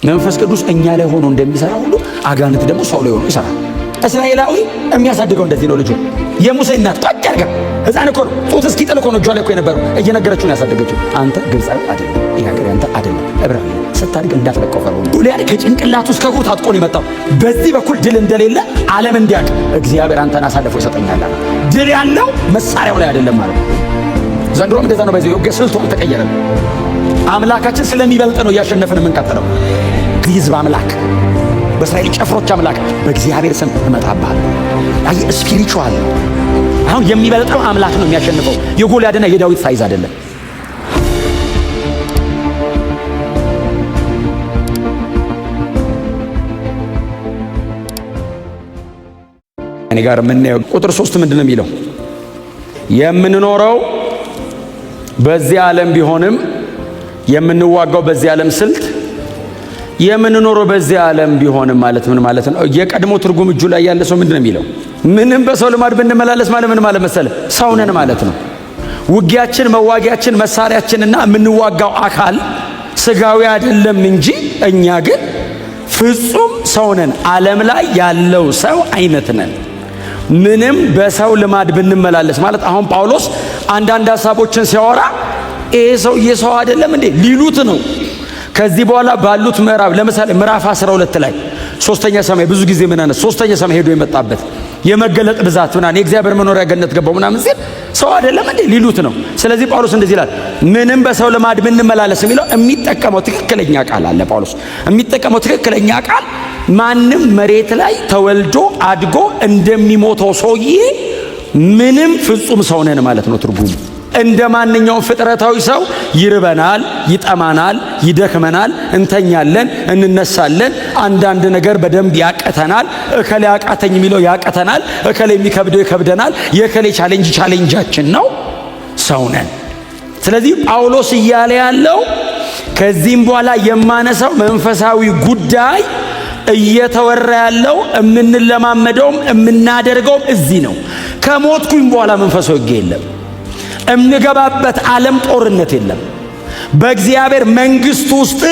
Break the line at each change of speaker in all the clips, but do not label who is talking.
መንፈስ ቅዱስ እኛ ላይ ሆኖ እንደሚሰራ ሁሉ አጋንንት ደግሞ ሰው ላይ ሆኖ ይሰራል። እስራኤላዊ የሚያሳድገው እንደዚህ ነው። ልጁ የሙሴ እናት ጣቅ ያርጋ ሕፃን እኮ ነው። ጡት እስኪጥል እኮ ነው እጇ ላይ እኮ የነበረው እየነገረችው ነው ያሳደገችው። አንተ ግብፃዊ አይደለም፣ ይሄ ሀገር ያንተ አይደለም፣ ዕብራዊ ስታድግ እንዳትለቀው ፈርዖን ጎልያድ ከጭንቅላቱ እስከ እግሩ ታጥቆ ነው የመጣው። በዚህ በኩል ድል እንደሌለ ዓለም እንዲያውቅ እግዚአብሔር አንተን አሳልፎ ይሰጠኛል። ድል ያለው መሳሪያው ላይ አይደለም ማለት ነው። ዘንድሮም እንደዛ ነው። በዚህ የውጊያ ስልቱ አልተቀየረም። አምላካችን ስለሚበልጥ ነው እያሸነፍን የምንቀጥለው። ሕዝብ አምላክ በእስራኤል ጨፍሮች አምላክ በእግዚአብሔር ስም እመጣብሃለሁ። አይ ስፒሪቹዋል አሁን የሚበልጠው አምላክ ነው የሚያሸንፈው። የጎልያድና የዳዊት ሳይዝ አይደለም። እኔ ጋር የምናየው ቁጥር 3 ምንድነው የሚለው? የምንኖረው በዚህ ዓለም ቢሆንም የምንዋጋው በዚህ ዓለም ስልት የምንኖረው በዚህ ዓለም ቢሆንም ማለት ምን ማለት ነው? የቀድሞ ትርጉም እጁ ላይ ያለ ሰው ምንድነው የሚለው? ምንም በሰው ልማድ ብንመላለስ ማለት ምን ማለት መሰለ? ሰው ነን ማለት ነው። ውጊያችን፣ መዋጊያችን፣ መሳሪያችንና የምንዋጋው አካል ስጋዊ አይደለም እንጂ እኛ ግን ፍጹም ሰው ነን። ዓለም ላይ ያለው ሰው አይነት ነን። ምንም በሰው ልማድ ብንመላለስ ማለት አሁን ጳውሎስ አንዳንድ ሐሳቦችን ሲያወራ ይሄ ሰው የሰው አይደለም እንዴ ሊሉት ነው። ከዚህ በኋላ ባሉት ምዕራፍ ለምሳሌ ምዕራፍ 12 ላይ ሶስተኛ ሰማይ ብዙ ጊዜ ምናነ ሶስተኛ ሰማይ ሄዶ የመጣበት የመገለጥ ብዛት ምናነ የእግዚአብሔር መኖሪያ ገነት ገባው ምናምን ሲል ሰው አይደለም እንዴ ሊሉት ነው። ስለዚህ ጳውሎስ እንደዚህ ይላል፣ ምንም በሰው ልማድ ብንመላለስ የሚለው የሚጠቀመው ትክክለኛ ቃል አለ። ጳውሎስ የሚጠቀመው ትክክለኛ ቃል ማንም መሬት ላይ ተወልዶ አድጎ እንደሚሞተው ሰውዬ ምንም ፍጹም ሰው ነን ማለት ነው ትርጉሙ። እንደ ማንኛውም ፍጥረታዊ ሰው ይርበናል፣ ይጠማናል፣ ይደክመናል፣ እንተኛለን፣ እንነሳለን። አንዳንድ ነገር በደንብ ያቀተናል። እከሌ ያቃተኝ የሚለው ያቀተናል፣ እከሌ የሚከብደው ይከብደናል። የእከሌ ቻሌንጃችን ነው። ሰው ነን። ስለዚህ ጳውሎስ እያለ ያለው ከዚህም በኋላ የማነሳው መንፈሳዊ ጉዳይ እየተወራ ያለው የምንለማመደውም የምናደርገውም እዚህ ነው። ከሞትኩኝ በኋላ መንፈሳዊ ውጊያ የለም። እምንገባበት ዓለም ጦርነት የለም። በእግዚአብሔር መንግሥት ውስጥ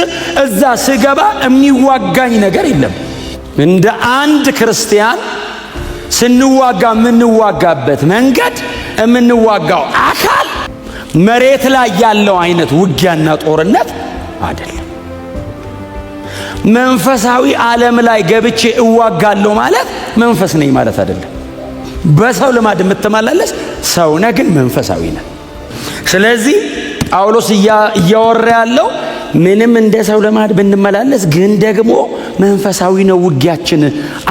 እዛ ስገባ የሚዋጋኝ ነገር የለም። እንደ አንድ ክርስቲያን ስንዋጋ የምንዋጋበት መንገድ የምንዋጋው አካል መሬት ላይ ያለው አይነት ውጊያና ጦርነት አይደለም። መንፈሳዊ ዓለም ላይ ገብቼ እዋጋለሁ ማለት መንፈስ ነኝ ማለት አይደለም። በሰው ልማድ የምትመላለስ ሰው ነህ፣ ግን መንፈሳዊ ነህ። ስለዚህ ጳውሎስ እያወራ ያለው ምንም እንደ ሰው ልማድ ብንመላለስ ግን ደግሞ መንፈሳዊ ነው ውጊያችን።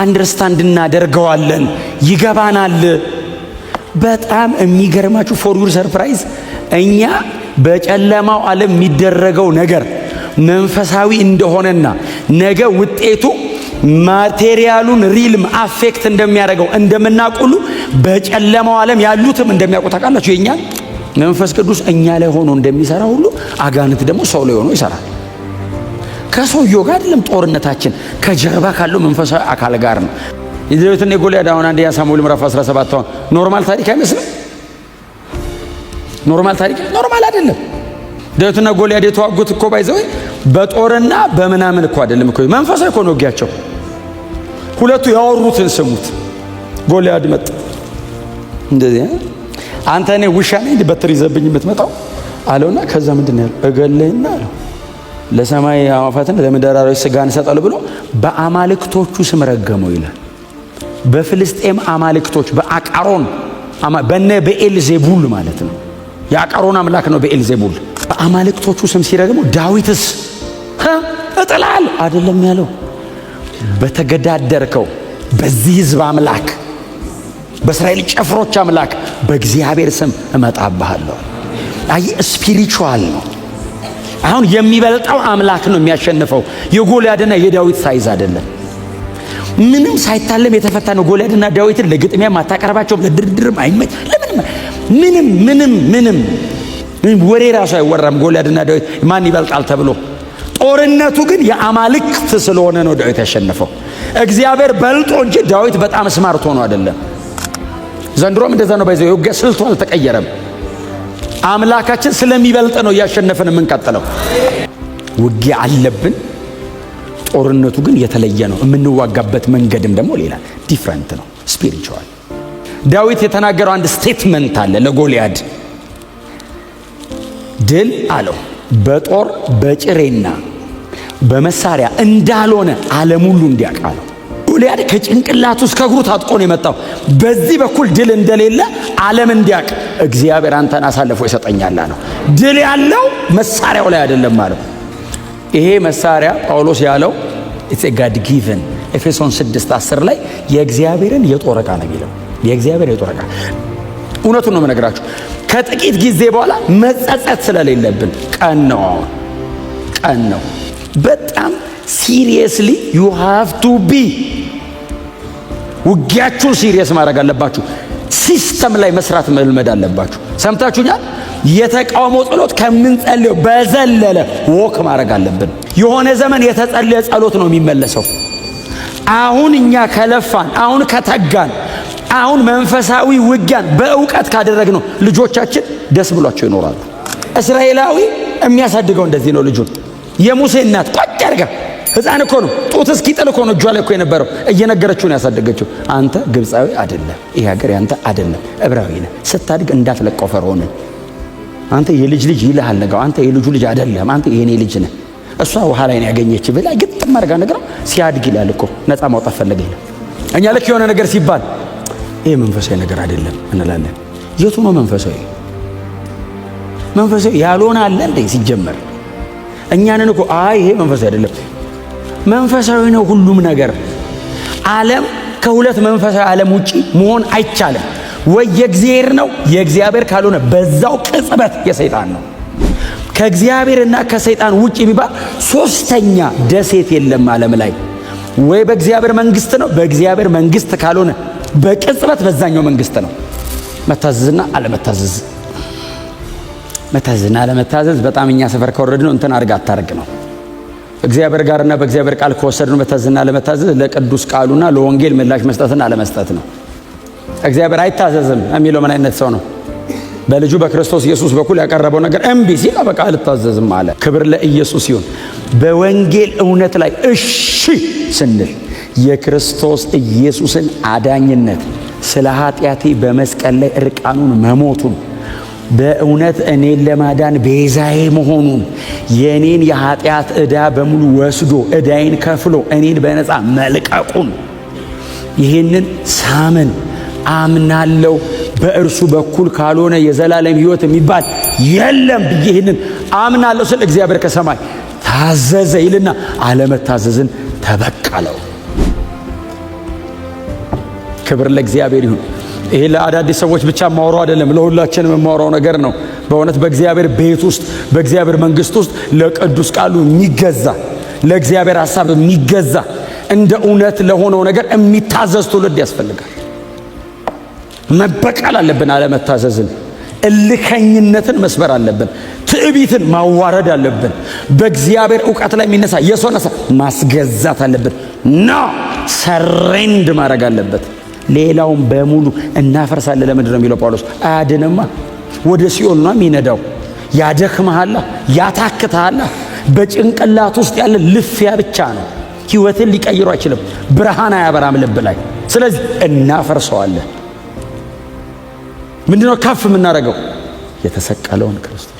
አንደርስታንድ እናደርገዋለን፣ ይገባናል። በጣም የሚገርማችሁ ፎር ዩር ሰርፕራይዝ እኛ በጨለማው ዓለም የሚደረገው ነገር መንፈሳዊ እንደሆነና ነገ ውጤቱ ማቴሪያሉን ሪልም አፌክት እንደሚያደርገው እንደምናውቁሉ በጨለማው ዓለም ያሉትም እንደሚያውቁ ታውቃላችሁ። የኛ መንፈስ ቅዱስ እኛ ላይ ሆኖ እንደሚሰራ ሁሉ አጋንንት ደግሞ ሰው ላይ ሆኖ ይሰራል። ከሰውየው ጋር አይደለም ጦርነታችን፣ ከጀርባ ካለው መንፈሳዊ አካል ጋር ነው። የዳዊትና የጎልያድ አሁን አንደኛ ሳሙኤል ምዕራፍ 17 አሁን ኖርማል ታሪክ አይመስልም? ኖርማል ታሪክ ኖርማል አይደለም። ዳዊትና ጎልያድ የተዋጉት እኮ ባይዘው በጦርና በምናምን እኮ አይደለም እኮ መንፈሳዊ እኮ ነው ውጊያቸው። ሁለቱ ያወሩትን ስሙት። ጎልያድ መጣ እንደዚህ አንተ እኔ ውሻ ነኝ በትር ይዘብኝ የምትመጣው አለውና ከዛ ምንድነው ያለው? እገለህና አለው ለሰማይ አዋፋትን ለምድር አራዊት ስጋን እሰጣለሁ ብሎ በአማልክቶቹ ስም ረገመው ይላል። በፍልስጤም አማልክቶች በአቃሮን በነ በኤልዜቡል ማለት ነው። የአቃሮን አምላክ ነው በኤልዜቡል። በአማልክቶቹ ስም ሲረግመው ዳዊትስ እጥላል አይደለም ያለው፣ በተገዳደርከው በዚህ ሕዝብ አምላክ በእስራኤል ጨፍሮች አምላክ በእግዚአብሔር ስም እመጣብሃለሁ። አይ ስፒሪቹዋል ነው። አሁን የሚበልጠው አምላክ ነው የሚያሸንፈው። የጎልያድና የዳዊት ሳይዝ አይደለም። ምንም ሳይታለም የተፈታ ነው። ጎልያድና ዳዊትን ለግጥሚያ ማታቀርባቸውም፣ ለድርድርም አይመች። ምንም ወሬ ራሱ አይወራም። ጎልያድና ዳዊት ማን ይበልጣል ተብሎ ጦርነቱ ግን የአማልክት ስለሆነ ነው ዳዊት ያሸነፈው። እግዚአብሔር በልጦ እንጂ ዳዊት በጣም ስማርት ሆኖ አይደለም። ዘንድሮም እንደዛ ነው። ባይዘው የውጊያ ስልቱ አልተቀየረም። አምላካችን ስለሚበልጥ ነው እያሸነፈን የምንቀጥለው። ውጊያ አለብን። ጦርነቱ ግን የተለየ ነው። የምንዋጋበት መንገድም ደግሞ ሌላ ዲፍረንት ነው፣ ስፒሪቹዋል። ዳዊት የተናገረው አንድ ስቴትመንት አለ ለጎልያድ። ድል አለው በጦር በጭሬና በመሳሪያ እንዳልሆነ ዓለም ሁሉ እንዲያውቅ አለው። ጎልያድ ከጭንቅላቱ እስከ እግሩ ታጥቆ ነው የመጣው። በዚህ በኩል ድል እንደሌለ ዓለም እንዲያውቅ እግዚአብሔር አንተን አሳልፎ ይሰጠኛል አለው። ድል ያለው መሳሪያው ላይ አይደለም ማለት። ይሄ መሳሪያ ጳውሎስ ያለው ኢትስ ኤ ጋድ ጊቨን ኤፌሶን 6:10 ላይ የእግዚአብሔርን የጦር ዕቃ ነው የሚለው። የእግዚአብሔር የጦር ዕቃ እውነቱን ነው የምነግራችሁ። ከጥቂት ጊዜ በኋላ መጸጸት ስለሌለብን ቀን ነው። አሁን ቀን ነው። በጣም ሲሪየስሊ ዩ ሃቭ ቱ ቢ ውጊያችሁን ሲሪየስ ማድረግ አለባችሁ። ሲስተም ላይ መስራት መልመድ አለባችሁ። ሰምታችሁኛል? የተቃውሞ ጸሎት ከምንጸልየው በዘለለ ወክ ማድረግ አለብን። የሆነ ዘመን የተጸለየ ጸሎት ነው የሚመለሰው። አሁን እኛ ከለፋን፣ አሁን ከተጋን፣ አሁን መንፈሳዊ ውጊያን በእውቀት ካደረግነው ልጆቻችን ደስ ብሏቸው ይኖራሉ። እስራኤላዊ የሚያሳድገው እንደዚህ ነው ልጁን። የሙሴ እናት ቆጭ አድርጋ ሕፃን እኮ ነው ጡት እስኪጥል እኮ ነው እጇ ላይ እኮ የነበረው እየነገረችው ነው ያሳደገችው። አንተ ግብፃዊ አይደለም፣ ይሄ ሀገር ያንተ አይደለም፣ ዕብራዊ ነህ። ስታድግ እንዳትለቀው ፈርዖንን። አንተ የልጅ ልጅ ይልሃል ነገው፣ አንተ የልጁ ልጅ አይደለም፣ አንተ የኔ ልጅ ነህ። እሷ ውሃ ላይ ነው ያገኘች ብላ ግጥም አድርጋ ነገረው። ሲያድግ ይላል እኮ ነፃ ማውጣት ፈለገ ይላል። እኛ ልክ የሆነ ነገር ሲባል ይሄ መንፈሳዊ ነገር አይደለም እንላለን። የቱ ነው መንፈሳዊ? መንፈሳዊ ያልሆነ አለ እንዴ? ሲጀመር እኛንን እኮ ይሄ መንፈሳዊ አይደለም። መንፈሳዊ ነው ሁሉም ነገር። ዓለም ከሁለት መንፈሳዊ ዓለም ውጪ መሆን አይቻልም። ወይ የእግዚአብሔር ነው፣ የእግዚአብሔር ካልሆነ በዛው ቅጽበት የሰይጣን ነው። ከእግዚአብሔርና ከሰይጣን ውጪ የሚባል ሶስተኛ ደሴት የለም ዓለም ላይ። ወይ በእግዚአብሔር መንግስት ነው፣ በእግዚአብሔር መንግስት ካልሆነ በቅጽበት በዛኛው መንግስት ነው። መታዘዝና አለመታዘዝ፣ መታዘዝና አለመታዘዝ በጣም እኛ ሰፈር ከወረድ ነው እንትን አድርጋ አታርግ ነው። እግዚአብሔር ጋርና በእግዚአብሔር ቃል ከወሰድነው መታዘዝና አለመታዘዝ ለቅዱስ ቃሉና ለወንጌል ምላሽ መስጠትና አለመስጠት ነው። እግዚአብሔር አይታዘዝም የሚለው ምን አይነት ሰው ነው? በልጁ በክርስቶስ ኢየሱስ በኩል ያቀረበው ነገር እምቢ ሲል በቃ አልታዘዝም አለ። ክብር ለኢየሱስ ይሁን። በወንጌል እውነት ላይ እሺ ስንል የክርስቶስ ኢየሱስን አዳኝነት ስለ ኃጢአቴ በመስቀል ላይ እርቃኑን መሞቱን በእውነት እኔን ለማዳን ቤዛዬ መሆኑን የእኔን የኃጢአት ዕዳ በሙሉ ወስዶ ዕዳዬን ከፍሎ እኔን በነፃ መልቀቁን ይህንን ሳምን አምናለው። በእርሱ በኩል ካልሆነ የዘላለም ሕይወት የሚባል የለም ብዬ ይህንን አምናለሁ ስል እግዚአብሔር ከሰማይ ታዘዘ ይልና አለመታዘዝን ተበቀለው። ክብር ለእግዚአብሔር ይሁን። ይሄ ለአዳዲስ ሰዎች ብቻ ማውራው አይደለም፣ ለሁላችንም የማውራው ነገር ነው። በእውነት በእግዚአብሔር ቤት ውስጥ በእግዚአብሔር መንግስት ውስጥ ለቅዱስ ቃሉ የሚገዛ ለእግዚአብሔር ሐሳብ የሚገዛ እንደ እውነት ለሆነው ነገር የሚታዘዝ ትውልድ ያስፈልጋል። መበቀል አለብን አለመታዘዝን። እልከኝነትን መስበር አለብን። ትዕቢትን ማዋረድ አለብን። በእግዚአብሔር ዕውቀት ላይ የሚነሳ የሰው ነሳ ማስገዛት አለብን። ሰሬንድ ማድረግ አለበት። ሌላውን በሙሉ እናፈርሳለን። ለምንድን ነው የሚለው ጳውሎስ? አያድንማ። ወደ ሲኦል ነው የሚነዳው። ያደክመሃላ፣ ያታክተሃላ። በጭንቅላት ውስጥ ያለ ልፊያ ብቻ ነው። ሕይወትን ሊቀይሩ አይችልም። ብርሃን አያበራም ልብ ላይ። ስለዚህ እናፈርሰዋለን። ምንድነው ከፍ የምናደርገው? የተሰቀለውን ክርስቶስ